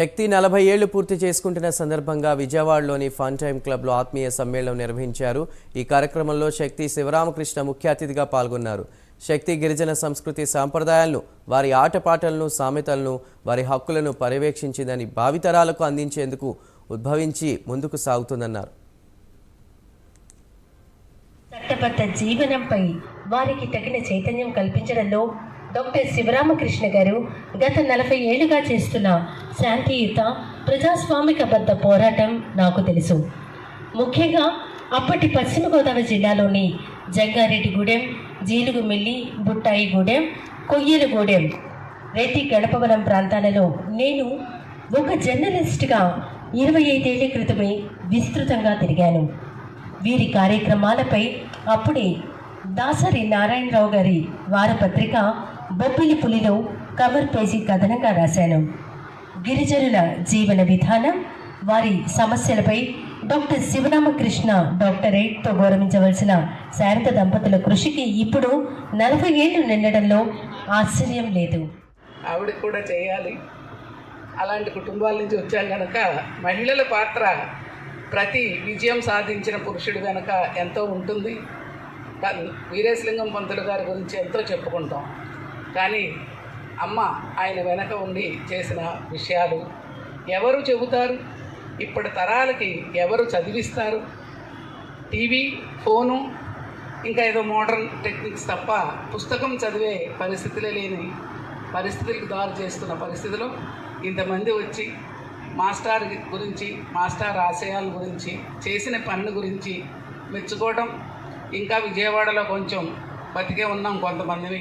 శక్తి 40 ఏళ్లు పూర్తి చేసుకుంటున్న సందర్భంగా విజయవాడలోని ఫన్ టైమ్ క్లబ్లో ఆత్మీయ సమ్మేళనం నిర్వహించారు. ఈ కార్యక్రమంలో శక్తి శివరామకృష్ణ ముఖ్య అతిథిగా పాల్గొన్నారు. శక్తి గిరిజన సంస్కృతి సాంప్రదాయాలను, వారి ఆటపాటలను, సామెతలను, వారి హక్కులను పర్యవేక్షించిందని భావితరాలకు అందించేందుకు ఉద్భవించి ముందుకు సాగుతుందన్నారు. చట్టబద్ధ జీవనంపై వారికి తగిన చైతన్యం కల్పించడంలో డాక్టర్ శివరామకృష్ణ గారు గత 40 ఏళ్లుగా చేస్తున్న శాంతియుత ప్రజాస్వామికబద్ధ పోరాటం నాకు తెలుసు. ముఖ్యంగా అప్పటి పశ్చిమ గోదావరి జిల్లాలోని జంగారెడ్డిగూడెం, జీలుగుమిల్లి, బుట్టాయిగూడెం, కొయ్యలగూడెం, రెడ్డి గడపవరం ప్రాంతాలలో నేను ఒక జర్నలిస్ట్గా 25 ఏళ్ల క్రితమే విస్తృతంగా తిరిగాను. వీరి కార్యక్రమాలపై అప్పుడే దాసరి నారాయణరావు గారి వారపత్రిక బొబ్బిలి పులిలో కవర్ పేజీ కథనంగా రాశాను. గిరిజనుల జీవన విధానం, వారి సమస్యలపై డాక్టర్ శివరామకృష్ణ డాక్టరేట్తో గౌరవించవలసిన శారద దంపతుల కృషికి ఇప్పుడు 40 ఏళ్లు నిండడంలో ఆశ్చర్యం లేదు. ఆవిడ కూడా చేయాలి. అలాంటి కుటుంబాల నుంచి వచ్చాం కనుక మహిళల పాత్ర ప్రతి విజయం సాధించిన పురుషుడి వెనుక ఎంతో ఉంటుంది. వీరేశలింగం పంతులు గారి గురించి ఎంతో చెప్పుకుంటాం, కానీ అమ్మ ఆయన వెనక ఉండి చేసిన విషయాలు ఎవరు చెబుతారు? ఇప్పటి తరాలకి ఎవరు చదివిస్తారు? టీవీ, ఫోను, ఇంకా ఏదో మోడర్న్ టెక్నిక్స్ తప్ప పుస్తకం చదివే పరిస్థితులే లేని పరిస్థితులకు దారి చేస్తున్న పరిస్థితిలో ఇంతమంది వచ్చి మాస్టర్ గురించి, మాస్టర్ ఆశయాల గురించి, చేసిన పనుల గురించి మెచ్చుకోవడం, ఇంకా విజయవాడలో కొంచెం బతికే ఉన్నాం కొంతమందిని.